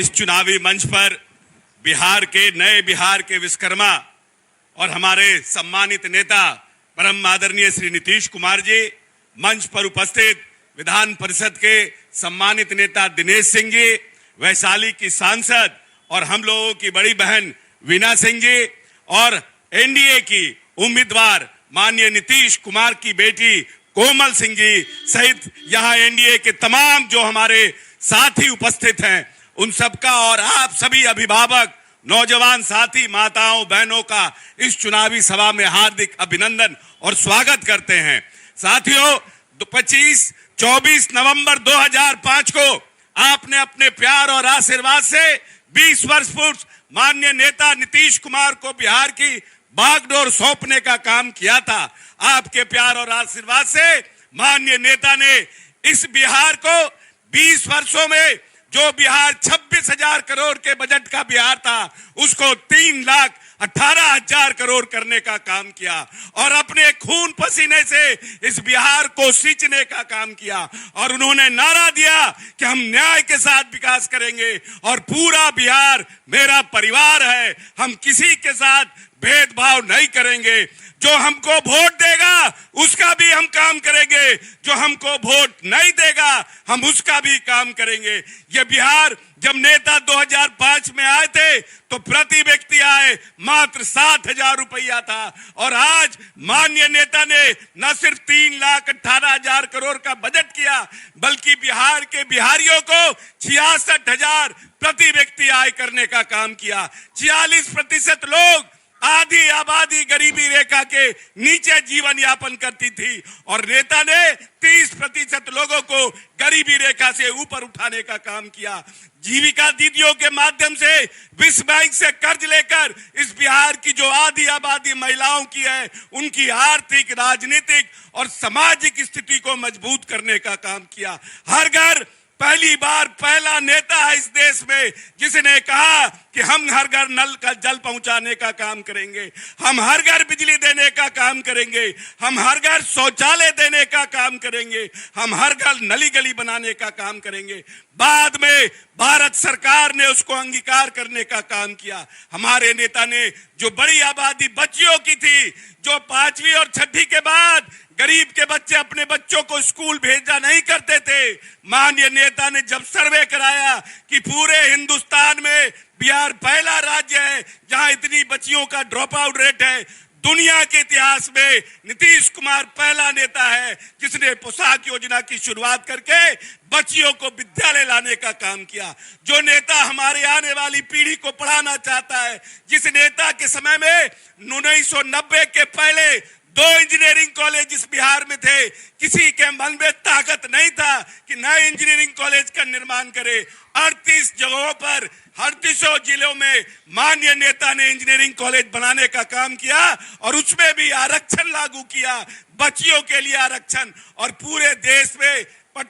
इस चुनावी मंच पर बिहार के नए बिहार के विश्वकर्मा और हमारे सम्मानित नेता परम आदरणीय श्री नीतीश कुमार जी, मंच पर उपस्थित विधान परिषद के सम्मानित नेता दिनेश सिंह जी, वैशाली की सांसद और हम लोगों की बड़ी बहन वीना सिंह जी और एनडीए की उम्मीदवार माननीय नीतीश कुमार की बेटी कोमल सिंह जी सहित यहाँ एनडीए के तमाम जो हमारे साथी उपस्थित हैं, उन सबका और आप सभी अभिभावक, नौजवान साथी, माताओं बहनों का इस चुनावी सभा में हार्दिक अभिनंदन और स्वागत करते हैं। साथियों, 24 नवंबर 2005 को आपने अपने प्यार और आशीर्वाद से 20 वर्ष पूर्व माननीय नेता नीतीश कुमार को बिहार की बागडोर सौंपने का काम किया था। आपके प्यार और आशीर्वाद से माननीय नेता ने इस बिहार को 20 वर्षों में जो बिहार 26,000 करोड़ के बजट का बिहार था, उसको 3,18,000 करोड़ करने का काम किया और अपने खून पसीने से इस बिहार को सींचने का काम किया। और उन्होंने नारा दिया कि हम न्याय के साथ विकास करेंगे और पूरा बिहार मेरा परिवार है, हम किसी के साथ भेदभाव नहीं करेंगे। जो हमको वोट देगा उसका भी हम काम करेंगे, जो हमको वोट नहीं देगा हम उसका भी काम करेंगे। ये बिहार जब नेता 2005 में आए थे तो प्रति व्यक्ति आय मात्र 7,000 रुपया था और आज माननीय नेता ने न सिर्फ 3,18,000 करोड़ का बजट किया, बल्कि बिहार के बिहारियों को 66,000 प्रति व्यक्ति आय करने का काम किया। 46% लोग, आधी आबादी गरीबी रेखा के नीचे जीवन यापन करती थी और नेता ने 30% लोगों को गरीबी रेखा से ऊपर उठाने का काम किया। जीविका दीदियों के माध्यम से विश्व बैंक से कर्ज लेकर इस बिहार की जो आधी आबादी महिलाओं की है, उनकी आर्थिक, राजनीतिक और सामाजिक स्थिति को मजबूत करने का काम किया। हर घर पहली बार पहला नेता है इस देश में जिसने कहा कि हम हर घर नल का जल पहुंचाने का काम करेंगे, हम हर घर बिजली देने का काम करेंगे, हम हर घर शौचालय देने का काम करेंगे, हम हर घर नली गली बनाने का काम करेंगे। बाद में भारत सरकार ने उसको अंगीकार करने का काम किया। हमारे नेता ने जो बड़ी आबादी बच्चियों की थी, जो 5वीं और 6वीं के बाद गरीब के बच्चे अपने बच्चों को स्कूल भेजा नहीं करते थे, माननीय नेता ने जब सर्वे कराया कि पूरे हिंदुस्तान में बिहार पहला राज्य है जहां इतनी बच्चियों का ड्रॉप आउट रेट है, दुनिया के इतिहास में नीतीश कुमार पहला नेता है जिसने पोशाक योजना की शुरुआत करके बच्चियों को विद्यालय लाने का काम किया। जो नेता हमारे आने वाली पीढ़ी को पढ़ाना चाहता है, जिस नेता के समय में 1990 के पहले 2 इंजीनियरिंग कॉलेज इस बिहार में थे, किसी के मन में ताकत नहीं था कि नए इंजीनियरिंग कॉलेज का निर्माण करे। 38 जगहों पर 38 जिलों में माननीय नेता ने इंजीनियरिंग कॉलेज बनाने का काम किया और उसमें भी आरक्षण लागू किया, बच्चियों के लिए आरक्षण। और पूरे देश में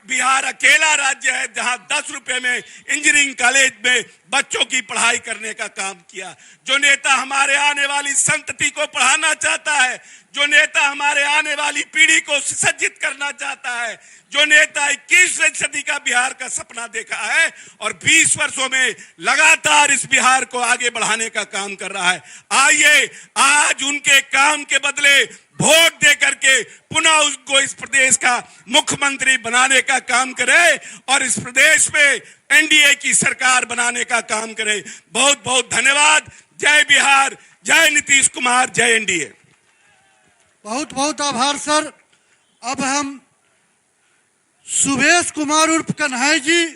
बिहार अकेला राज्य है जहां 10 रुपए में इंजीनियरिंग कॉलेज में बच्चों की पढ़ाई करने का काम किया। जो नेता हमारे आने वाली संतति को पढ़ाना चाहता है, जो नेता हमारे आने वाली पीढ़ी को सुसज्जित करना चाहता है, जो नेता 21वीं सदी का बिहार का सपना देखा है और 20 वर्षों में लगातार इस बिहार को आगे बढ़ाने का काम कर रहा है, आइए आज उनके काम के बदले वोट दे करके पुनः उसको इस प्रदेश का मुख्यमंत्री बनाने का काम करे और इस प्रदेश में एनडीए की सरकार बनाने का काम करे। बहुत बहुत धन्यवाद। जय बिहार, जय नीतीश कुमार, जय एनडीए। बहुत बहुत आभार सर। अब हम सुभेश कुमार उर्फ कन्हई जी,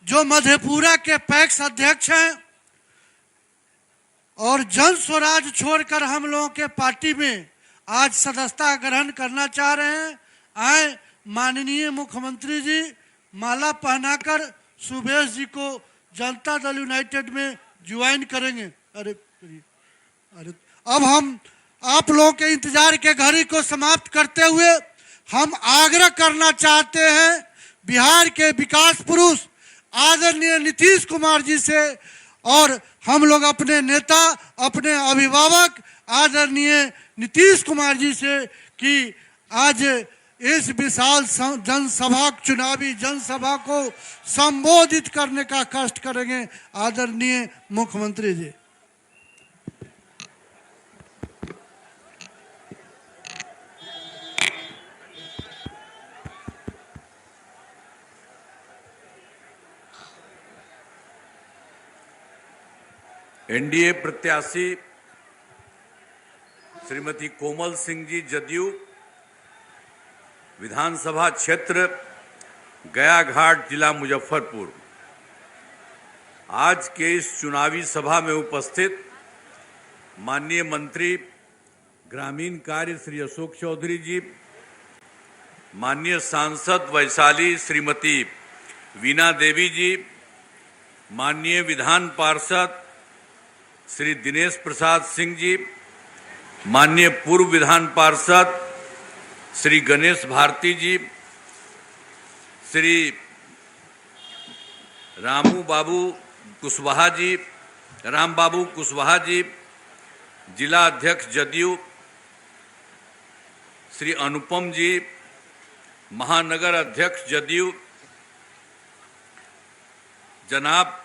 जो मधेपुरा के पैक्स अध्यक्ष हैं और जन स्वराज छोड़कर हम लोगों के पार्टी में आज सदस्यता ग्रहण करना चाह रहे हैं। आए माननीय मुख्यमंत्री जी माला पहनाकर सुभेश जी को जनता दल यूनाइटेड में ज्वाइन करेंगे। अरे अब हम आप लोगों के इंतजार के घड़ी को समाप्त करते हुए हम आग्रह करना चाहते हैं बिहार के विकास पुरुष आदरणीय नीतीश कुमार जी से और हम लोग अपने नेता, अपने अभिभावक आदरणीय नीतीश कुमार जी से कि आज इस विशाल जनसभा, चुनावी जनसभा को संबोधित करने का कष्ट करेंगे आदरणीय मुख्यमंत्री जी। एनडीए प्रत्याशी श्रीमती कोमल सिंह जी जदयू, विधानसभा क्षेत्र गया घाट, जिला मुजफ्फरपुर, आज के इस चुनावी सभा में उपस्थित माननीय मंत्री ग्रामीण कार्य श्री अशोक चौधरी जी, माननीय सांसद वैशाली श्रीमती वीणा देवी जी, माननीय विधान पार्षद श्री दिनेश प्रसाद सिंह जी, माननीय पूर्व विधान पार्षद श्री गणेश भारती जी, श्री राम बाबू कुशवाहा जी, जिला अध्यक्ष जदयू श्री अनुपम जी, महानगर अध्यक्ष जदयू जनाब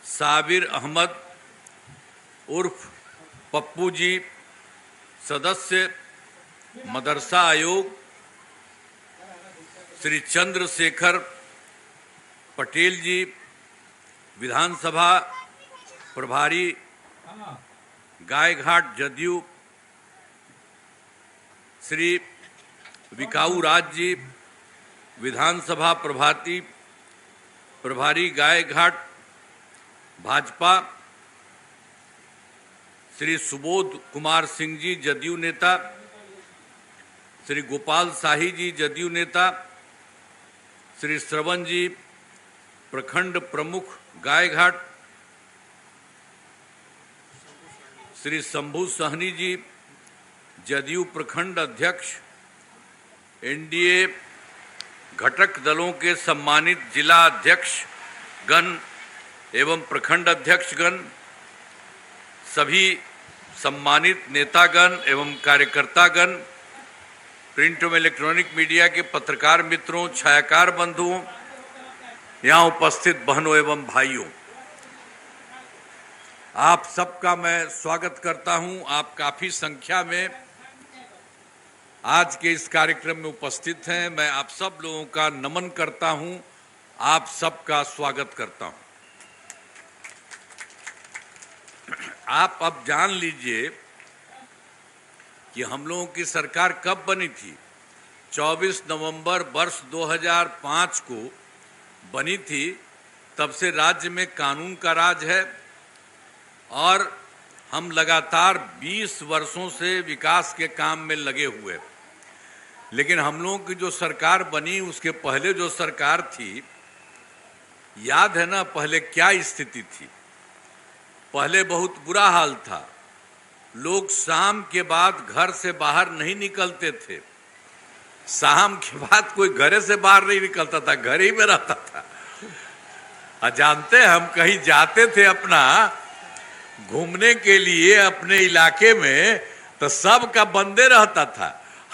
साबिर अहमद उर्फ पप्पू जी, सदस्य मदरसा आयोग श्री चंद्रशेखर पटेल जी, विधानसभा प्रभारी गायघाट जदयू श्री विकाऊ राज जी, विधानसभा प्रभारी गायघाट भाजपा श्री सुबोध कुमार सिंह जी जदयू नेता, श्री गोपाल शाही जी जदयू नेता, श्री श्रवण जी प्रखंड प्रमुख गायघाट, श्री शंभू सहनी जी जदयू प्रखंड अध्यक्ष, एनडीए घटक दलों के सम्मानित जिला अध्यक्ष गण एवं प्रखंड अध्यक्षगण, सभी सम्मानित नेतागण एवं कार्यकर्तागण, प्रिंट एवं इलेक्ट्रॉनिक मीडिया के पत्रकार मित्रों, छायाकार बंधुओं, यहाँ उपस्थित बहनों एवं भाइयों, आप सबका मैं स्वागत करता हूं। आप काफी संख्या में आज के इस कार्यक्रम में उपस्थित हैं। मैं आप सब लोगों का नमन करता हूं, आप सबका स्वागत करता हूं। आप अब जान लीजिए कि हम लोगों की सरकार कब बनी थी। 24 नवंबर वर्ष 2005 को बनी थी। तब से राज्य में कानून का राज है और हम लगातार 20 वर्षों से विकास के काम में लगे हुए। लेकिन हम लोगों की जो सरकार बनी, उसके पहले जो सरकार थी, याद है ना पहले क्या स्थिति थी। पहले बहुत बुरा हाल था। लोग शाम के बाद घर से बाहर नहीं निकलते थे। शाम के बाद कोई घरे से बाहर नहीं निकलता था, घर ही में रहता था। जानते हैं, हम कहीं जाते थे अपना घूमने के लिए अपने इलाके में, तो सब का बंदे रहता था।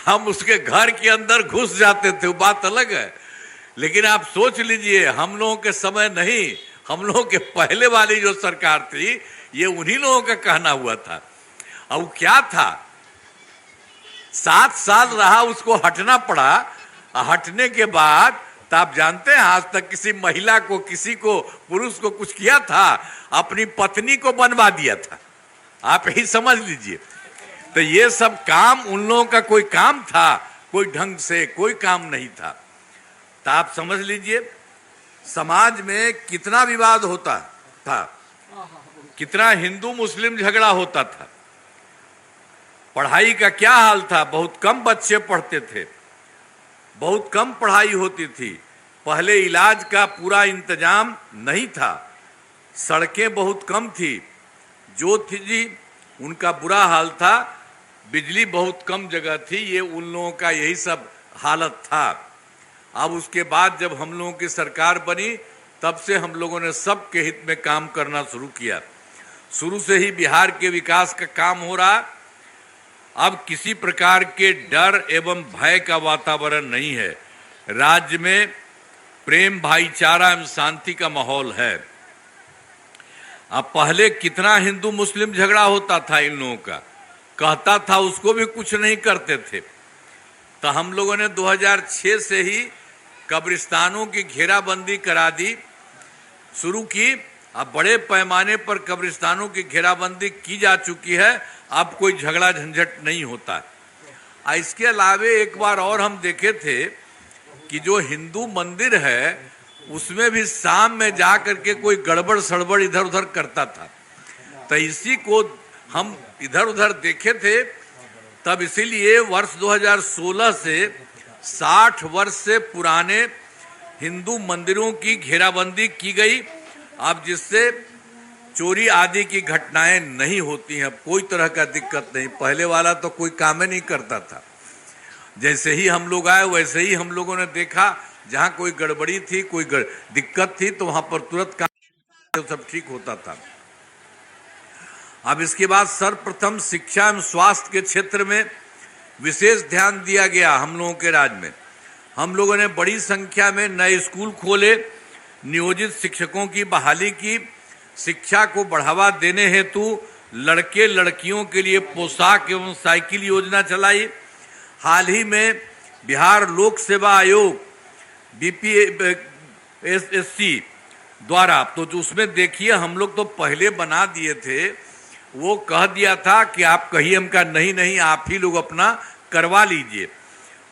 हम उसके घर के अंदर घुस जाते थे, वो बात अलग है। लेकिन आप सोच लीजिए, हम लोगों के समय नहीं, हम लोगों के पहले वाली जो सरकार थी, ये उन्हीं लोगों का कहना हुआ था। अब क्या था, 7 साल रहा, उसको हटना पड़ा। हटने के बाद तो आप जानते हैं, आज तक किसी महिला को, किसी को, पुरुष को कुछ किया था? अपनी पत्नी को बनवा दिया था। आप यही समझ लीजिए। तो ये सब काम उन लोगों का कोई काम था, कोई ढंग से कोई काम नहीं था। तो आप समझ लीजिए समाज में कितना विवाद होता था, कितना हिंदू मुस्लिम झगड़ा होता था। पढ़ाई का क्या हाल था, बहुत कम बच्चे पढ़ते थे, बहुत कम पढ़ाई होती थी। पहले इलाज का पूरा इंतजाम नहीं था, सड़कें बहुत कम थी, जो थी जी उनका बुरा हाल था। बिजली बहुत कम जगह थी, ये उन लोगों का यही सब हालत था। अब उसके बाद जब हम लोगों की सरकार बनी, तब से हम लोगों ने सबके हित में काम करना शुरू किया। शुरू से ही बिहार के विकास का काम हो रहा। अब किसी प्रकार के डर एवं भय का वातावरण नहीं है। राज्य में प्रेम, भाईचारा एवं शांति का माहौल है। अब पहले कितना हिंदू मुस्लिम झगड़ा होता था इन लोगों का, कहता था उसको भी कुछ नहीं करते थे। तो हम लोगों ने 2006 से ही कब्रिस्तानों की घेराबंदी करा दी, शुरू की। अब बड़े पैमाने पर कब्रिस्तानों की घेराबंदी की जा चुकी है, अब कोई झगड़ा झंझट नहीं होता है। इसके अलावे एक बार और हम देखे थे कि जो हिंदू मंदिर है उसमें भी शाम में जा करके कोई गड़बड़ सड़बड़ इधर उधर करता था। तो इसी को हम इधर उधर देखे थे, तब इसीलिए वर्ष 2016 से 60 वर्ष से पुराने हिंदू मंदिरों की घेराबंदी की गई। अब जिससे चोरी आदि की घटनाएं नहीं होती हैं, कोई तरह का दिक्कत नहीं। पहले वाला तो कोई काम ही नहीं करता था, जैसे ही हम लोग आए वैसे ही हम लोगों ने देखा जहां कोई गड़बड़ी थी, कोई दिक्कत थी तो वहां पर तुरंत काम सब ठीक होता था। अब इसके बाद सर्वप्रथम शिक्षा एवं स्वास्थ्य के क्षेत्र में विशेष ध्यान दिया गया। हम लोगों के राज्य में हम लोगों ने बड़ी संख्या में नए स्कूल खोले, नियोजित शिक्षकों की बहाली की, शिक्षा को बढ़ावा देने हेतु लड़के लड़कियों के लिए पोशाक एवं साइकिल योजना चलाई। हाल ही में बिहार लोक सेवा आयोग BPSC द्वारा, तो जो उसमें देखिए हम लोग तो पहले बना दिए थे, वो कह दिया था कि आप कहिए, हम का नहीं नहीं आप ही लोग अपना करवा लीजिए।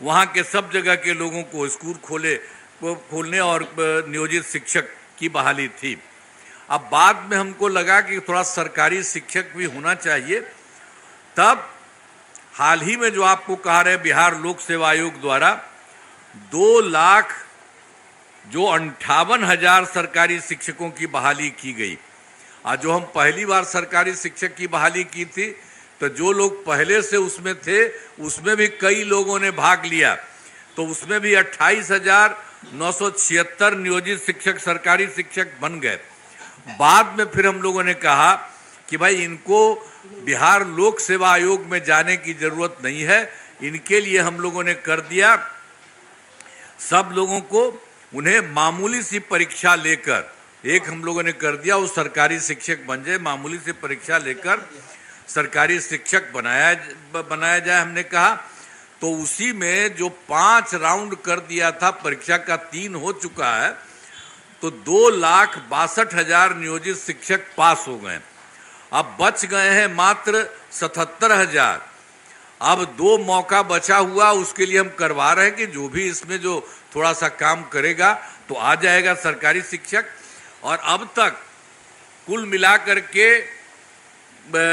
वहाँ के सब जगह के लोगों को स्कूल खोलने और नियोजित शिक्षक की बहाली थी। अब बाद में हमको लगा कि थोड़ा सरकारी शिक्षक भी होना चाहिए, तब हाल ही में जो आपको कहा रहे बिहार लोक सेवा आयोग द्वारा 2,58,000 सरकारी शिक्षकों की बहाली की गई। आज जो हम पहली बार सरकारी शिक्षक की बहाली की थी, तो जो लोग पहले से उसमें थे उसमें भी कई लोगों ने भाग लिया, तो उसमें भी 28,976 नियोजित शिक्षक सरकारी शिक्षक बन गए। बाद में फिर हम लोगों ने कहा कि भाई इनको बिहार लोक सेवा आयोग में जाने की जरूरत नहीं है, इनके लिए हम लोगों ने कर दिया, सब लोगों को उन्हें मामूली सी परीक्षा लेकर, एक हम लोगों ने कर दिया वो सरकारी शिक्षक बन जाए, मामूली सी परीक्षा लेकर सरकारी शिक्षक बनाया जाए हमने कहा। तो उसी में जो 5 राउंड कर दिया था परीक्षा का, 3 हो चुका है, तो 2,62,000 नियोजित शिक्षक पास हो गए। अब बच गए हैं मात्र 77,000। अब 2 मौका बचा हुआ, उसके लिए हम करवा रहे हैं कि जो भी इसमें जो थोड़ा सा काम करेगा तो आ जाएगा सरकारी शिक्षक। और अब तक कुल मिलाकर के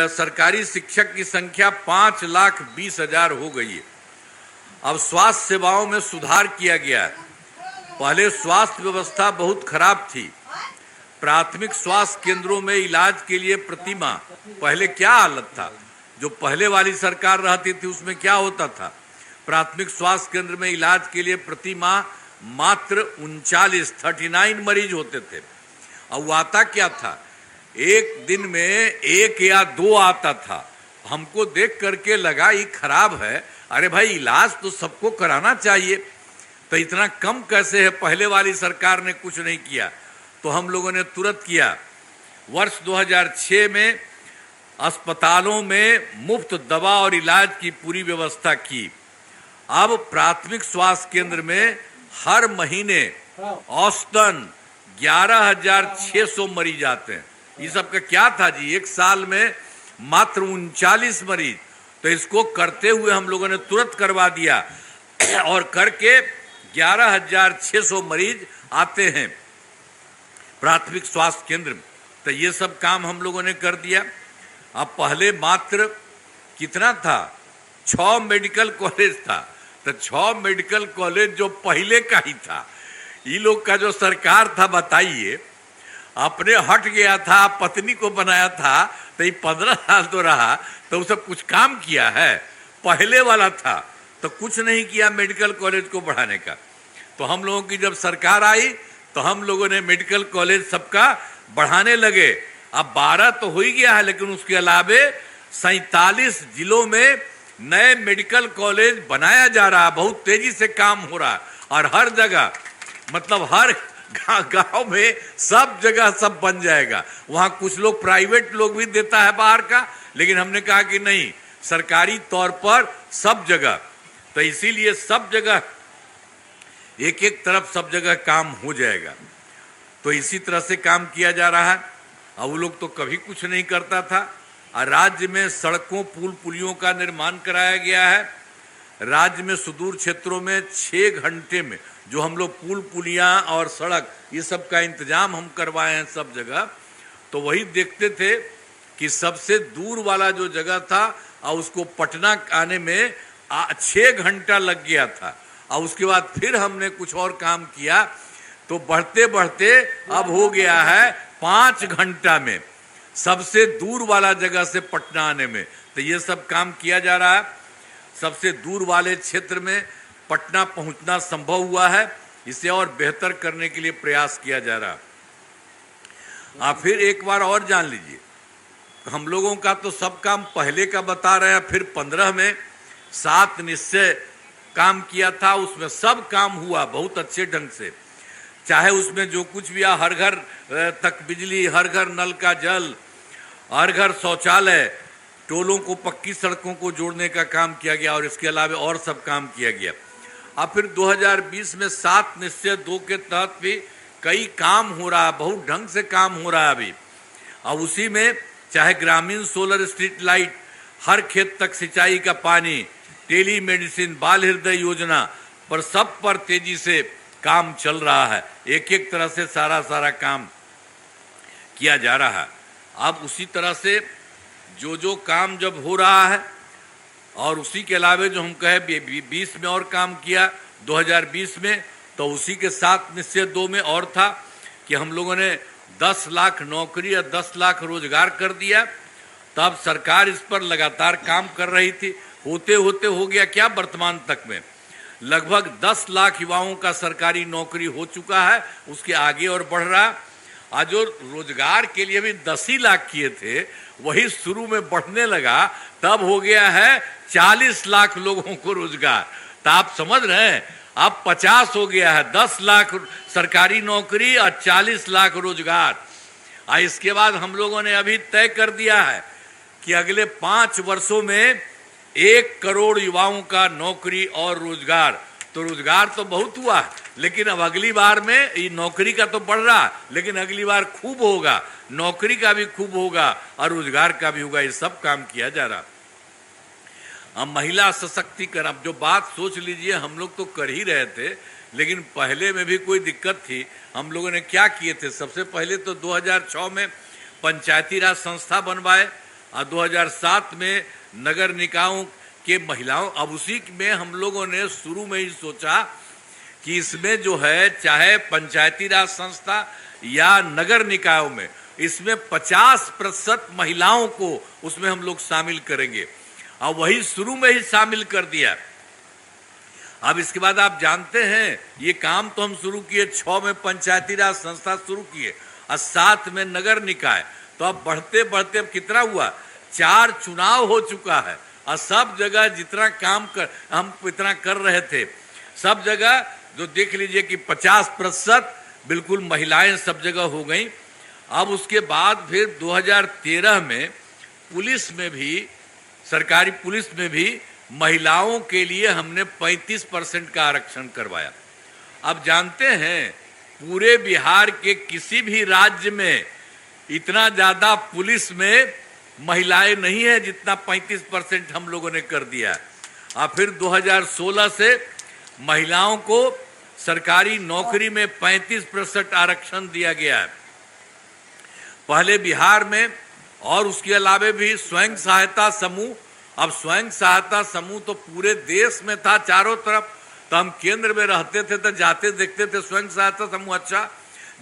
सरकारी शिक्षक की संख्या 5,20,000 हो गई है। अब स्वास्थ्य सेवाओं में सुधार किया गया है। पहले स्वास्थ्य व्यवस्था बहुत खराब थी। प्राथमिक स्वास्थ्य केंद्रों में इलाज के लिए प्रति माह पहले क्या हालत था, जो पहले वाली सरकार रहती थी उसमें क्या होता था, प्राथमिक स्वास्थ्य केंद्र में इलाज के लिए प्रति माह मात्र 39 मरीज होते थे। अब आता क्या था, एक दिन में 1 या 2 आता था। हमको देख करके लगा ये खराब है, अरे भाई इलाज तो सबको कराना चाहिए, तो इतना कम कैसे है। पहले वाली सरकार ने कुछ नहीं किया, तो हम लोगों ने तुरंत किया। वर्ष 2006 में अस्पतालों में मुफ्त दवा और इलाज की पूरी व्यवस्था की। अब प्राथमिक स्वास्थ्य केंद्र में हर महीने औसतन 11,600 मरीज आते हैं। ये सब का क्या था जी, एक साल में मात्र 39 मरीज। तो इसको करते हुए हम लोगों ने तुरंत करवा दिया और करके 11,600 मरीज आते हैं प्राथमिक स्वास्थ्य केंद्र में। तो ये सब काम हम लोगों ने कर दिया। अब पहले मात्र कितना था, 6 मेडिकल कॉलेज था, तो 6 मेडिकल कॉलेज जो पहले का ही था। ये लोग का जो सरकार था बताइए, अपने हट गया था, पत्नी को बनाया था, तो ये 15 साल तो रहा, तो वो सब कुछ काम किया है। पहले वाला था तो कुछ नहीं किया मेडिकल कॉलेज को बढ़ाने का। तो हम लोगों की जब सरकार आई तो हम लोगों ने मेडिकल कॉलेज सबका बढ़ाने लगे। अब 12 तो हो ही गया है, लेकिन उसके अलावे 47 जिलों में नए मेडिकल कॉलेज बनाया जा रहा है, बहुत तेजी से काम हो रहा है, और हर जगह मतलब हर गांव में सब जगह सब बन जाएगा। वहां कुछ लोग प्राइवेट लोग भी देता है बाहर का, लेकिन हमने कहा कि नहीं, सरकारी तौर पर सब जगह, तो इसीलिए सब जगह एक एक तरफ सब जगह काम हो जाएगा। तो इसी तरह से काम किया जा रहा है। अब वो लोग तो कभी कुछ नहीं करता था। और राज्य में सड़कों पुल पुलियों का निर्माण कराया गया है। राज्य में सुदूर क्षेत्रों में 6 घंटे में जो हम लोग पुल पुलियां और सड़क ये सब का इंतजाम हम करवाए हैं सब जगह। तो वही देखते थे कि सबसे दूर वाला जो जगह था और उसको पटना आने में 6 घंटा लग गया था। और उसके बाद फिर हमने कुछ और काम किया, तो बढ़ते बढ़ते अब हो गया है 5 घंटा में सबसे दूर वाला जगह से पटना आने में। तो ये सब काम किया जा रहा है। सबसे दूर वाले क्षेत्र में पटना पहुंचना संभव हुआ है। इसे और बेहतर करने के लिए प्रयास किया जा रहा है। आप फिर एक बार और जान लीजिए, हम लोगों का तो सब काम पहले का बता रहे हैं, फिर 15 में 7 निश्चय काम किया था, उसमें सब काम हुआ बहुत अच्छे ढंग से। चाहे उसमें जो कुछ भी आ, हर घर तक बिजली, हर घर नल का जल, हर घर शौचालय, टोलों को पक्की सड़कों को जोड़ने का काम किया गया, और इसके अलावा और सब काम किया गया। अब फिर 2020 में 7 निश्चय 2 के तहत भी कई काम हो रहा है, बहुत ढंग से काम हो रहा है अभी। और उसी में चाहे ग्रामीण सोलर स्ट्रीट लाइट, हर खेत तक सिंचाई का पानी, टेली मेडिसिन, बाल हृदय योजना पर सब पर तेजी से काम चल रहा है। एक एक तरह से सारा काम किया जा रहा है। अब उसी तरह से जो काम जब हो रहा है, और उसी के अलावा जो हम कहे 20 में और काम किया 2020 में, तो उसी के साथ निश्चय 2 में और था कि हम लोगों ने 10 लाख नौकरी या 10 लाख रोजगार कर दिया। तब सरकार इस पर लगातार काम कर रही थी। होते होते हो गया क्या, वर्तमान तक में लगभग 10 लाख युवाओं का सरकारी नौकरी हो चुका है, उसके आगे और बढ़ रहा। आज जो रोजगार के लिए भी 10 ही लाख किए थे, वही शुरू में बढ़ने लगा, तब हो गया है 40 लाख लोगों को रोजगार। तो आप समझ रहे हैं, अब 50 हो गया है, 10 लाख सरकारी नौकरी और 40 लाख रोजगार। और इसके बाद हम लोगों ने अभी तय कर दिया है कि अगले 5 वर्षों में 1 करोड़ युवाओं का नौकरी और रोजगार। तो रोजगार तो बहुत हुआ, लेकिन अब अगली बार में ये नौकरी का तो बढ़ रहा, लेकिन अगली बार खूब होगा, नौकरी का भी खूब होगा और रोजगार का भी होगा। ये सब काम किया जा रहा। अब महिला सशक्तिकरण, अब जो बात सोच लीजिए, हम लोग तो कर ही रहे थे, लेकिन पहले में भी कोई दिक्कत थी। हम लोगों ने क्या किए थे, सबसे पहले तो 2006 में पंचायती राज संस्था बनवाए, और 2007 में नगर निकायों के महिलाओं। अब उसी में हम लोगों ने शुरू में ही सोचा कि इसमें जो है, चाहे पंचायती राज संस्था या नगर निकायों में, इसमें 50% महिलाओं को उसमें हम लोग शामिल करेंगे, और वही शुरू में ही शामिल कर दिया। अब इसके बाद आप जानते हैं, ये काम तो हम शुरू किए 6 में पंचायती राज संस्था शुरू किए, और 7 में नगर निकाय। तो अब बढ़ते बढ़ते अब कितना हुआ, 4 चुनाव हो चुका है, और सब जगह जितना काम हम इतना कर रहे थे, सब जगह जो देख लीजिए कि 50% बिल्कुल महिलाएं सब जगह हो गई। अब उसके बाद फिर 2013 में पुलिस में भी, सरकारी पुलिस में भी महिलाओं के लिए हमने 35% का आरक्षण करवाया। अब जानते हैं, पूरे बिहार के किसी भी राज्य में इतना ज्यादा पुलिस में महिलाएं नहीं है जितना 35% हम लोगों ने कर दिया। और फिर 2016 से महिलाओं को सरकारी नौकरी में 35% आरक्षण दिया गया है। पहले बिहार में, और उसके अलावा भी स्वयं सहायता समूह। अब स्वयं सहायता समूह तो पूरे देश में था चारों तरफ, तो हम केंद्र में रहते थे तो जाते देखते थे स्वयं सहायता समूह। अच्छा,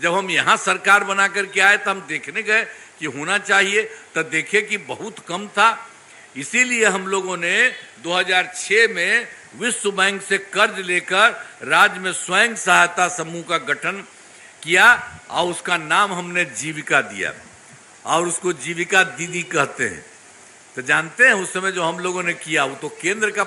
जब हम यहाँ सरकार बना करके आए तो हम देखने गए कि होना चाहिए, तो देखे कि बहुत कम था। इसीलिए हम लोगों ने 2006 में विश्व बैंक से कर्ज लेकर राज्य में स्वयं सहायता समूह का गठन किया, और उसका नाम हमने जीविका दिया, और उसको जीविका दीदी कहते हैं। तो जानते हैं उस समय जो हम लोगों ने किया वो तो केंद्र का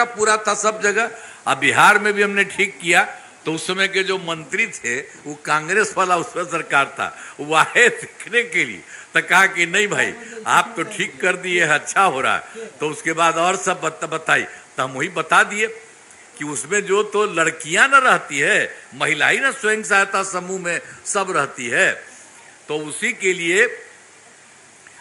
पूरा था सब जगह। अब बिहार में भी हमने ठीक किया। तो उस समय के जो मंत्री थे वो कांग्रेस वाला उस समय सरकार था, वो आए देखने के लिए, तो कहा कि नहीं भाई आप तो ठीक कर दिए, अच्छा हो रहा है। तो उसके बाद और सब बताई, तो हम वही बता दिए कि उसमें जो तो लड़कियां न रहती है, महिलाएं ना स्वयं सहायता समूह में सब रहती है, तो उसी के लिए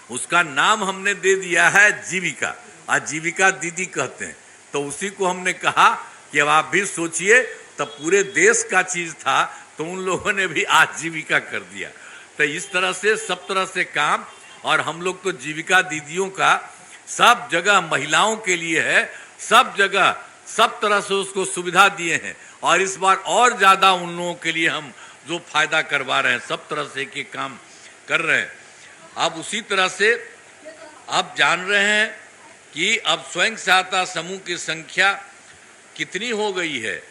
उसका नाम हमने दे दिया है जीविका। आजीविका दीदी कहते हैं। तो उसी को हमने कहा कि अब आप भी सोचिए, तब पूरे देश का चीज था तो उन लोगों ने भी आजीविका कर दिया। तो इस तरह से सब तरह से काम, और हम लोग तो जीविका दीदियों का सब जगह महिलाओं के लिए है, सब जगह सब तरह से उसको सुविधा दिए हैं। और इस बार और ज्यादा उन लोगों के लिए हम जो फायदा करवा रहे हैं, सब तरह से के काम कर रहे हैं। अब उसी तरह से आप जान रहे हैं कि अब स्वयं सहायता समूह की संख्या कितनी हो गई है।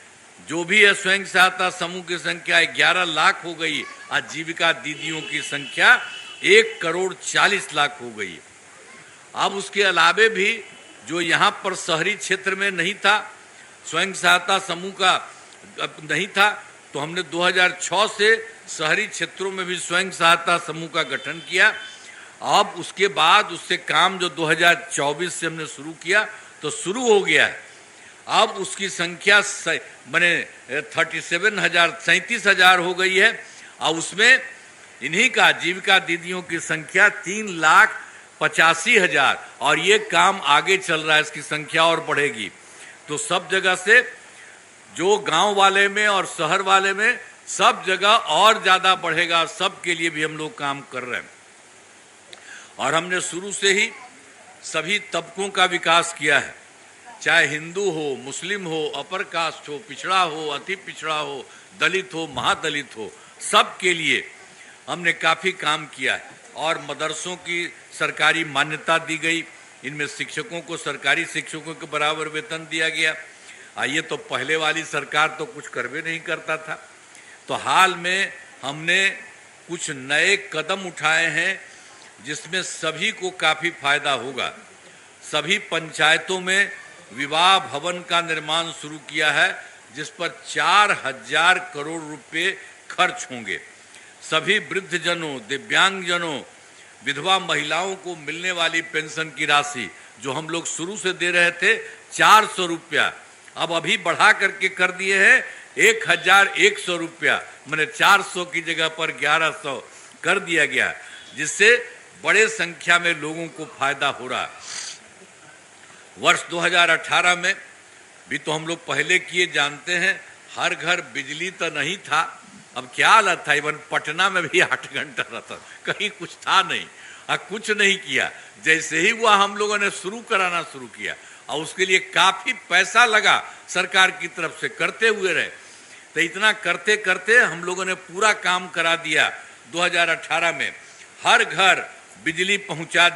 जो भी है स्वयं सहायता समूह की संख्या 11 लाख हो गई। आजीविका दीदियों की संख्या 1,40,00,000 हो गई। अब उसके अलावे भी जो यहाँ पर शहरी क्षेत्र में नहीं था, स्वयं सहायता समूह का नहीं था, तो हमने 2006 से शहरी क्षेत्रों में भी स्वयं सहायता समूह का गठन किया। अब उसके बाद उससे काम जो 2024 से हमने शुरू किया तो शुरू हो गया है। अब उसकी संख्या मैंने 37,000 हो गई है। और उसमें इन्हीं का जीविका दीदियों की संख्या 3,85,000, और ये काम आगे चल रहा है, इसकी संख्या और बढ़ेगी। तो सब जगह से जो गांव वाले में और शहर वाले में सब जगह और ज्यादा बढ़ेगा। सबके लिए भी हम लोग काम कर रहे हैं। और हमने शुरू से ही सभी तबकों का विकास किया है, चाहे हिंदू हो, मुस्लिम हो, अपर कास्ट हो, पिछड़ा हो, अति पिछड़ा हो, दलित हो, महादलित हो, सब के लिए हमने काफ़ी काम किया है। और मदरसों की सरकारी मान्यता दी गई, इनमें शिक्षकों को सरकारी शिक्षकों के बराबर वेतन दिया गया। ये तो पहले वाली सरकार तो कुछ करवे नहीं करता था। तो हाल में हमने कुछ नए कदम उठाए हैं जिसमें सभी को काफ़ी फायदा होगा। सभी पंचायतों में विवाह भवन का निर्माण शुरू किया है, जिस पर 4,000 करोड़ रुपए खर्च होंगे। सभी वृद्धजनों, दिव्यांगजनों, विधवा महिलाओं को मिलने वाली पेंशन की राशि जो हम लोग शुरू से दे रहे थे 400 रुपया, अब अभी बढ़ा करके कर दिए हैं 1,100 रुपया, मैंने 400 की जगह पर 1,100 कर दिया गया, जिससे बड़े संख्या में लोगों को फायदा हो रहा है। वर्ष 2018 में भी तो हम लोग पहले किए जानते हैं, हर घर बिजली तो नहीं था। अब क्या हालत था, इवन पटना में भी 8 घंटा रहता, कहीं कुछ था नहीं, कुछ नहीं किया। जैसे ही हुआ हम लोगों ने कराना शुरू किया, और उसके लिए काफी पैसा लगा सरकार की तरफ से, करते हुए रहे। तो इतना करते करते हम लोगों ने पूरा काम करा दिया। 2018 में हर घर बिजली पहुंचा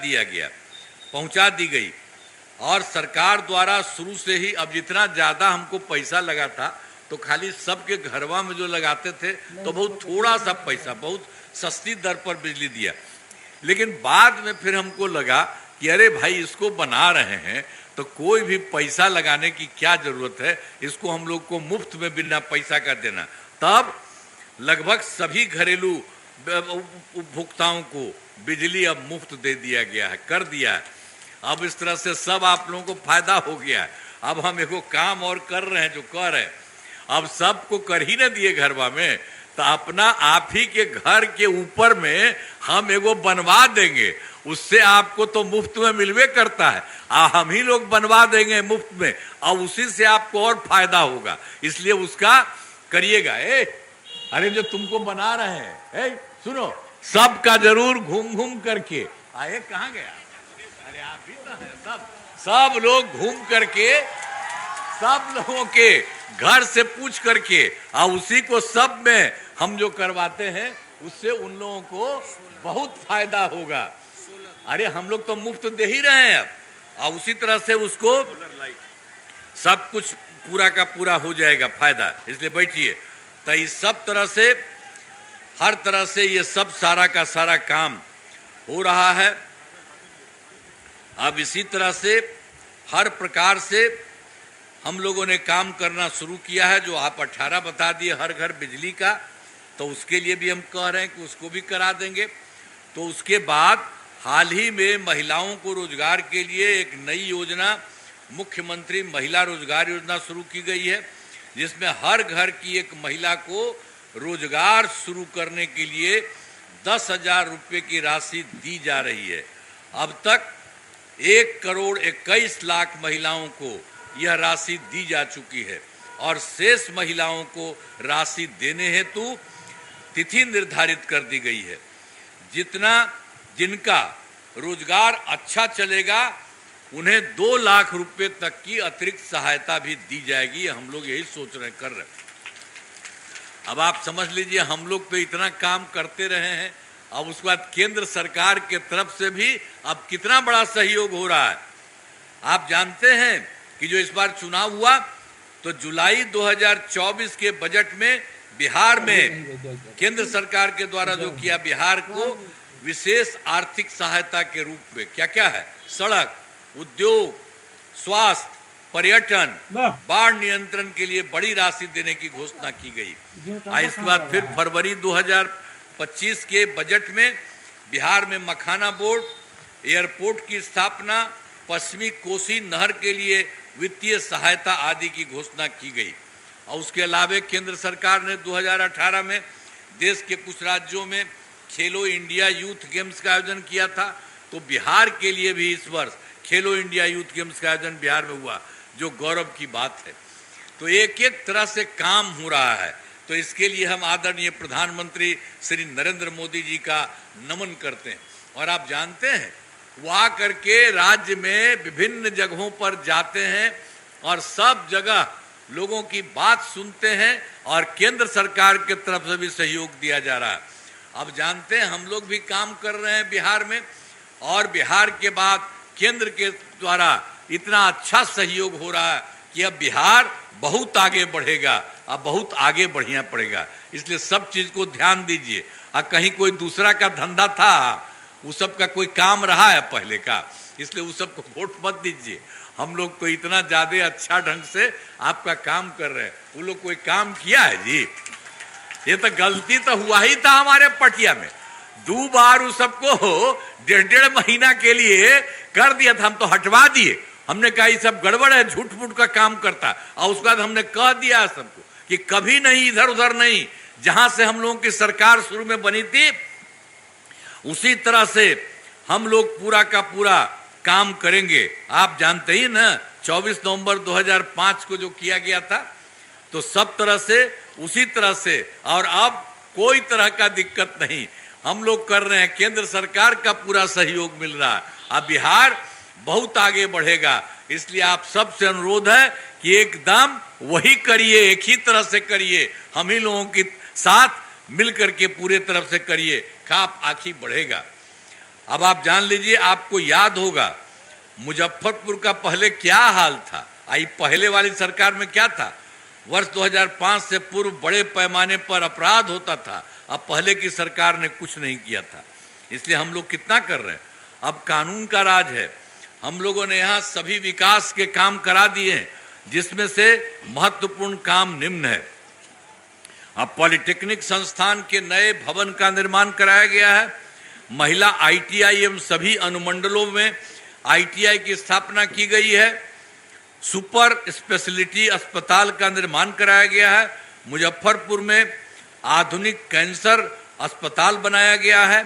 दी गई। और सरकार द्वारा शुरू से ही, अब जितना ज्यादा हमको पैसा लगा था तो खाली सबके घरवा में जो लगाते थे तो बहुत थोड़ा सा पैसा, बहुत सस्ती दर पर बिजली दिया। लेकिन बाद में फिर हमको लगा कि अरे भाई इसको बना रहे हैं तो कोई भी पैसा लगाने की क्या जरूरत है, इसको हम लोग को मुफ्त में बिना पैसा का देना। तब लगभग सभी घरेलू उपभोक्ताओं को बिजली अब मुफ्त दे दिया गया है, कर दिया है। अब इस तरह से सब आप लोगों को फायदा हो गया है। अब हम एगो काम और कर रहे हैं, जो कर है, अब सबको कर ही न दिए घरवा में, तो अपना आप ही के घर के ऊपर में हम एगो बनवा देंगे, उससे आपको तो मुफ्त में मिलवे करता है, हम ही लोग बनवा देंगे मुफ्त में, और उसी से आपको और फायदा होगा। इसलिए उसका करिएगा। अरे जो तुमको बना रहे हैं, सुनो, सबका जरूर घूम घूम करके आए। कहाँ गया? अरे आप भी तो हैं, सब लोग घूम करके सब लोगों के घर से पूछ करके, और उसी को सब में हम जो करवाते हैं उससे उन लोगों को बहुत फायदा होगा। अरे हम लोग तो मुफ्त दे ही रहे हैं अब, और उसी तरह से उसको सब कुछ पूरा का पूरा हो जाएगा फायदा। इसलिए बैठिए। तो इस सब तरह से, हर तरह से ये सब सारा का सारा काम हो रहा है। अब इसी तरह से हर प्रकार से हम लोगों ने काम करना शुरू किया है। जो आप 18 बता दिए हर घर बिजली का, तो उसके लिए भी हम कह रहे हैं कि उसको भी करा देंगे। तो उसके बाद हाल ही में महिलाओं को रोजगार के लिए एक नई योजना मुख्यमंत्री महिला रोजगार योजना शुरू की गई है, जिसमें हर घर की एक महिला को रोजगार शुरू करने के लिए 10,000 रुपये की राशि दी जा रही है। अब तक 1,21,00,000 महिलाओं को यह राशि दी जा चुकी है और शेष महिलाओं को राशि देने हेतु तिथि निर्धारित कर दी गई है। जिनका रोजगार अच्छा चलेगा उन्हें 2 लाख रुपए तक की अतिरिक्त सहायता भी दी जाएगी। हम लोग यही सोच रहे कर रहे। अब आप समझ लीजिए, हम लोग तो इतना काम करते रहे हैं, अब उसके बाद केंद्र सरकार के तरफ से भी अब कितना बड़ा सहयोग हो रहा है। आप जानते हैं कि जो इस बार चुनाव हुआ तो जुलाई 2024 के बजट में बिहार में केंद्र सरकार के द्वारा जो किया, बिहार को विशेष आर्थिक सहायता के रूप में क्या क्या है, सड़क, उद्योग, स्वास्थ्य, पर्यटन, बाढ़ नियंत्रण के लिए बड़ी राशि देने की घोषणा की गई। इसके बाद फिर फरवरी 2025 के बजट में बिहार में मखाना बोर्ड, एयरपोर्ट की स्थापना, पश्चिमी कोसी नहर के लिए वित्तीय सहायता आदि की घोषणा की गई। और उसके अलावा केंद्र सरकार ने 2018 में देश के कुछ राज्यों में खेलो इंडिया यूथ गेम्स का आयोजन किया था, तो बिहार के लिए भी इस वर्ष खेलो इंडिया यूथ गेम्स का आयोजन बिहार में हुआ, जो गौरव की बात है। तो एक एक तरह से काम हो रहा है। तो इसके लिए हम आदरणीय प्रधानमंत्री श्री नरेंद्र मोदी जी का नमन करते हैं। और आप जानते हैं, वहाँ करके राज्य में विभिन्न जगहों पर जाते हैं और सब जगह लोगों की बात सुनते हैं और केंद्र सरकार की तरफ से भी सहयोग दिया जा रहा है। अब जानते हैं, हम लोग भी काम कर रहे हैं बिहार में, और बिहार के बाद केंद्र के द्वारा इतना अच्छा सहयोग हो रहा है कि अब बिहार बहुत आगे बढ़ेगा, अब बहुत आगे बढ़िया पड़ेगा। इसलिए सब चीज को ध्यान दीजिए। और कहीं कोई दूसरा का धंधा था, उस सब का कोई काम रहा है पहले का, इसलिए उस सब को वोट मत दीजिए। हम लोग तो इतना ज्यादा अच्छा ढंग से आपका काम कर रहे हैं, वो लोग कोई काम किया है जी? ये तो गलती तो हुआ ही था हमारे पटिया में, 2 बार उस सबको 1.5 महीना के लिए कर दिया था, हम तो हटवा दिए। हमने कहा ये सब गड़बड़ है, झूठ मूठ का काम करता है। और उसके बाद हमने कह दिया सबको कि कभी नहीं, इधर उधर नहीं, जहां से हम लोगों की सरकार शुरू में बनी थी उसी तरह से हम लोग पूरा का पूरा काम करेंगे। आप जानते ही ना, 24 नवंबर 2005 को जो किया गया था, तो सब तरह से उसी तरह से, और अब कोई तरह का दिक्कत नहीं, हम लोग कर रहे हैं। केंद्र सरकार का पूरा सहयोग मिल रहा है। अब बिहार बहुत आगे बढ़ेगा। इसलिए आप सबसे अनुरोध है कि एकदम वही करिए, एक ही तरह से करिए, हम ही लोगों के साथ मिलकर के पूरे तरफ से करिए, खाप आखी बढ़ेगा। अब आप जान लीजिए, आपको याद होगा मुजफ्फरपुर का पहले क्या हाल था, आई पहले वाली सरकार में क्या था। वर्ष 2005 से पूर्व बड़े पैमाने पर अपराध होता था, अब पहले की सरकार ने कुछ नहीं किया था। इसलिए हम लोग कितना कर रहे हैं, अब कानून का राज है। हम लोगों ने यहाँ सभी विकास के काम करा दिए हैं, जिसमें से महत्वपूर्ण काम निम्न है। अब पॉलिटेक्निक संस्थान के नए भवन का निर्माण कराया गया है। महिला ITI एवं सभी अनुमंडलों में ITI की स्थापना की गई है। सुपर स्पेशलिटी अस्पताल का निर्माण कराया गया है। मुजफ्फरपुर में आधुनिक कैंसर अस्पताल बनाया गया है।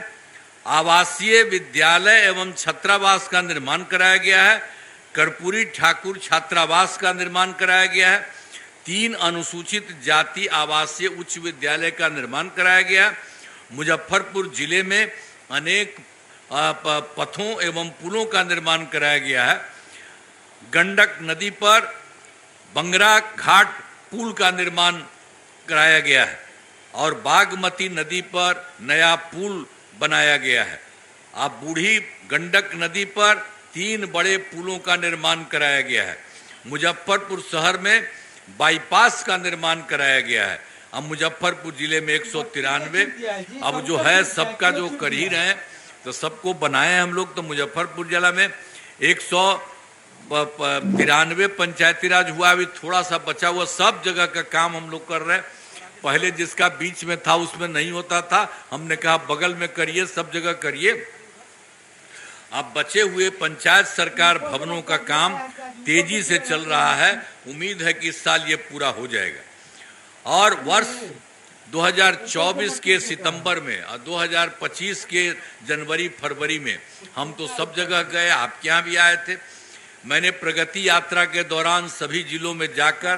आवासीय विद्यालय एवं छात्रावास का निर्माण कराया गया है। कर्पूरी ठाकुर छात्रावास का निर्माण कराया गया है। 3 अनुसूचित जाति आवासीय उच्च विद्यालय का निर्माण कराया गया। मुजफ्फरपुर जिले में अनेक पथों एवं पुलों का निर्माण कराया गया है। गंडक नदी पर बंगरा घाट पुल का निर्माण कराया गया है और बागमती नदी पर नया पुल बनाया गया है। अब बूढ़ी गंडक नदी पर 3 बड़े पुलों का निर्माण कराया गया है। मुजफ्फरपुर शहर में बाईपास का निर्माण कराया गया है। अब मुजफ्फरपुर जिले में 193, अब जो है सबका जो कर ही रहे हैं, तो सबको बनाए हम लोग। तो मुजफ्फरपुर जिला में 193 पंचायती राज हुआ, अभी थोड़ा सा बचा हुआ, सब जगह का काम हम लोग कर रहे हैं। पहले जिसका बीच में था उसमें नहीं होता था, हमने कहा बगल में करिए, सब जगह करिए। अब बचे हुए पंचायत सरकार भवनों का काम तेजी से चल रहा है, उम्मीद है कि इस साल ये पूरा हो जाएगा। और वर्ष 2024 के सितंबर में और 2025 के जनवरी फरवरी में हम तो सब जगह गए, आपके यहाँ भी आए थे। मैंने प्रगति यात्रा के दौरान सभी जिलों में जाकर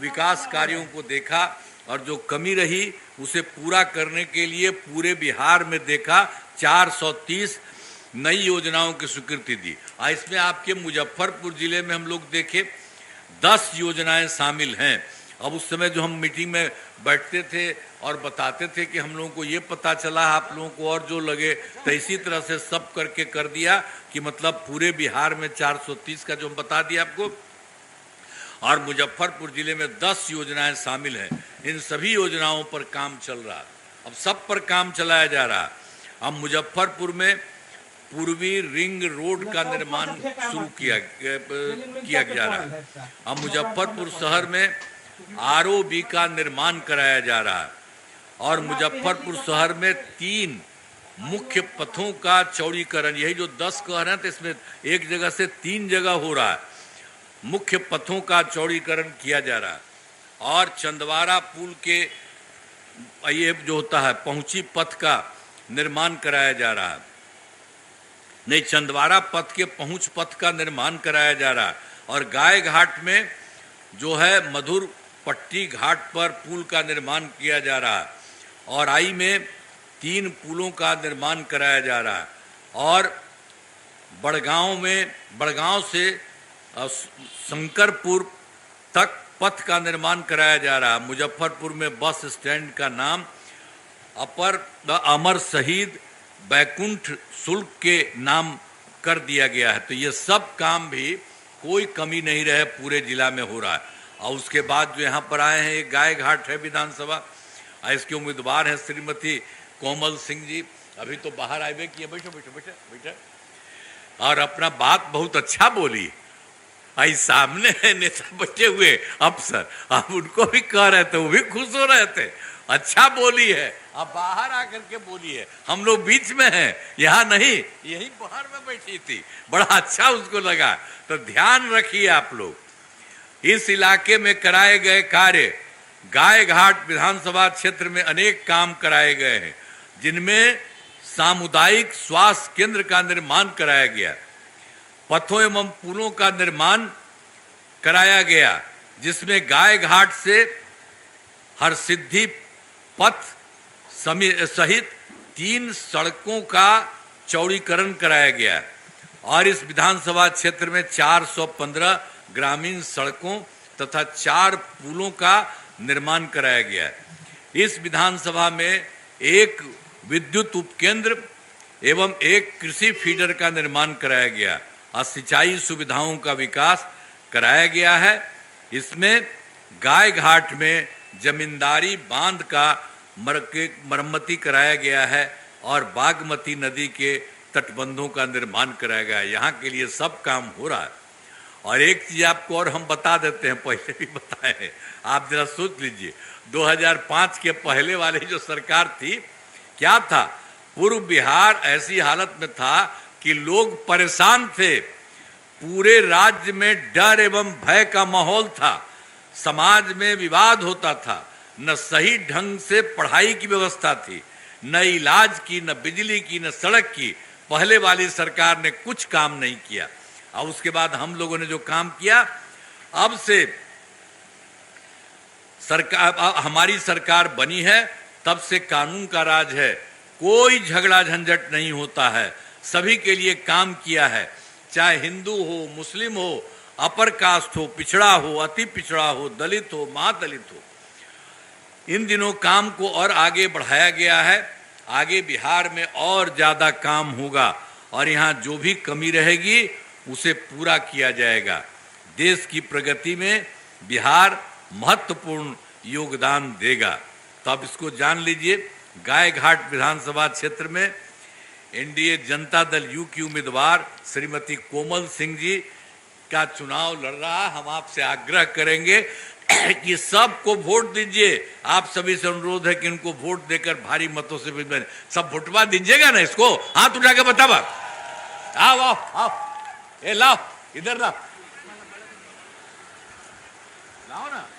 विकास कार्यों को देखा और जो कमी रही उसे पूरा करने के लिए पूरे बिहार में देखा 430 नई योजनाओं की स्वीकृति दी। इसमें आपके मुजफ्फरपुर जिले में हम लोग देखे 10 योजनाएं शामिल हैं। अब उस समय जो हम मीटिंग में बैठते थे और बताते थे कि हम लोगों को ये पता चला, आप लोगों को और जो लगे, तो इसी तरह से सब करके कर दिया कि मतलब पूरे बिहार में 430 का जो हम बता दिया आपको। और मुजफ्फरपुर जिले में 10 योजनाएं शामिल हैं। इन सभी योजनाओं पर काम चल रहा है, अब सब पर काम चलाया जा रहा है। अब मुजफ्फरपुर में पूर्वी रिंग रोड का निर्माण शुरू किया जा रहा है। अब मुजफ्फरपुर शहर में आरओबी का निर्माण कराया जा रहा है और मुजफ्फरपुर शहर में 3 मुख्य पथों का चौड़ीकरण, यही जो 10 कह रहे हैं तो इसमें एक जगह से 3 जगह हो रहा है, मुख्य पथों का चौड़ीकरण किया जा रहा है। और चंदवारा पुल के ये जो होता है पहुंची पथ का निर्माण कराया जा रहा है, नहीं चंदवारा पथ के पहुंच पथ का निर्माण कराया जा रहा है। और गाय घाट में जो है मधुर पट्टी घाट पर पुल का निर्माण किया जा रहा है और आई में 3 पुलों का निर्माण कराया जा रहा है। और बड़गांव से शंकरपुर तक पथ का निर्माण कराया जा रहा है। मुजफ्फरपुर में बस स्टैंड का नाम अमर शहीद बैकुंठ शुल्क के नाम कर दिया गया है। तो ये सब काम भी कोई कमी नहीं रहे पूरे जिला में हो रहा है। और उसके बाद जो यहाँ पर आए हैं एक गाय घाट है विधानसभा, इसके उम्मीदवार हैं श्रीमती कोमल सिंह जी, अभी तो बाहर आए हुए किए, बैठे और अपना बात बहुत अच्छा बोली। आई सामने है नेता बैठे हुए अफसर, आप उनको भी कह रहे थे, वो भी खुश हो रहे थे, अच्छा बोली है, अब बाहर आकर के बोली है। हम लोग बीच में हैं, यहाँ नहीं, यही बाहर में बैठी थी, बड़ा अच्छा उसको लगा। तो ध्यान रखिए आप लोग, इस इलाके में कराए गए कार्य, गाय घाट विधानसभा क्षेत्र में अनेक काम कराए गए हैं, जिनमें सामुदायिक स्वास्थ्य केंद्र का निर्माण कराया गया, पथों एवं पुलों का निर्माण कराया गया, जिसमें गाय घाट से हरसिद्धि पथ सहित 3 सड़कों का चौड़ीकरण कराया गया। और इस विधानसभा क्षेत्र में 415 ग्रामीण सड़कों तथा 4 पुलों का निर्माण कराया गया। इस विधानसभा में 1 विद्युत उपकेंद्र एवं 1 कृषि फीडर का निर्माण कराया गया और सिंचाई सुविधाओं का विकास कराया गया है। इसमें गाय घाट में जमींदारी बांध का मरम्मती कराया गया है और बागमती नदी के तटबंधों का निर्माण कराया गया है। यहाँ के लिए सब काम हो रहा है। और एक चीज आपको और हम बता देते हैं, पहले भी बताए हैं, आप जरा सोच लीजिए, 2005 के पहले वाली जो सरकार थी, क्या था, पूर्व बिहार ऐसी हालत में था कि लोग परेशान थे, पूरे राज्य में डर एवं भय का माहौल था, समाज में विवाद होता था, न सही ढंग से पढ़ाई की व्यवस्था थी, न इलाज की, न बिजली की, न सड़क की। पहले वाली सरकार ने कुछ काम नहीं किया और उसके बाद हम लोगों ने जो काम किया, अब से सरकार, हमारी सरकार बनी है, तब से कानून का राज है, कोई झगड़ा झंझट नहीं होता है, सभी के लिए काम किया है, चाहे हिंदू हो, मुस्लिम हो, अपर कास्ट हो, पिछड़ा हो, अति पिछड़ा हो, दलित हो, महादलित हो। इन दिनों काम को और आगे बढ़ाया गया है। आगे बिहार में और ज्यादा काम होगा और यहाँ जो भी कमी रहेगी उसे पूरा किया जाएगा। देश की प्रगति में बिहार महत्वपूर्ण योगदान देगा। तो आप इसको जान लीजिए, गाय घाट विधानसभा क्षेत्र में एनडीए जनता दल यू की उम्मीदवार श्रीमती कोमल सिंह जी का चुनाव लड़ रहा है। हम आपसे आग्रह करेंगे कि सबको वोट दीजिए। आप सभी से अनुरोध है कि इनको वोट देकर भारी मतों से सब वोटवा दीजिएगा ना। इसको हाथ उठा के बतावा। आओ आओ आओ, ए लाओ, इधर लाओ, लाओ ना।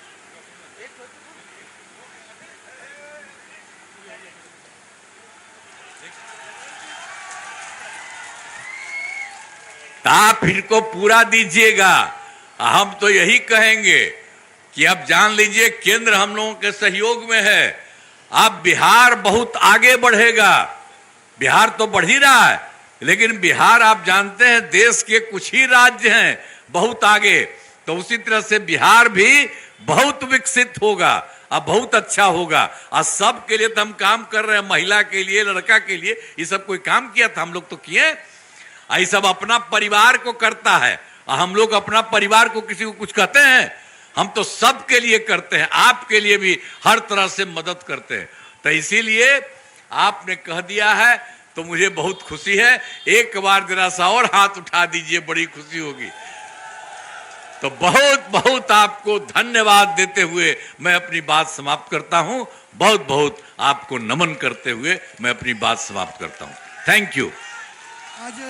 आप इनको पूरा दीजिएगा। हम तो यही कहेंगे कि अब जान लीजिए केंद्र हम लोगों के सहयोग में है। अब बिहार बहुत आगे बढ़ेगा। बिहार तो बढ़ ही रहा है, लेकिन बिहार आप जानते हैं देश के कुछ ही राज्य हैं बहुत आगे। तो उसी तरह से बिहार भी बहुत विकसित होगा, अब बहुत अच्छा होगा। और सब के लिए तो हम काम कर रहे हैं, महिला के लिए, लड़का के लिए। ये सब कोई काम किया था? हम लोग तो किए। ये सब अपना परिवार को करता है। हम लोग अपना परिवार को किसी को कुछ कहते हैं? हम तो सबके लिए करते हैं, आपके लिए भी हर तरह से मदद करते हैं। तो इसीलिए आपने कह दिया है तो मुझे बहुत खुशी है। एक बार जरा सा और हाथ उठा दीजिए, बड़ी खुशी होगी। तो बहुत बहुत आपको धन्यवाद देते हुए मैं अपनी बात समाप्त करता हूं। बहुत बहुत आपको नमन करते हुए मैं अपनी बात समाप्त करता हूं। Thank you. आज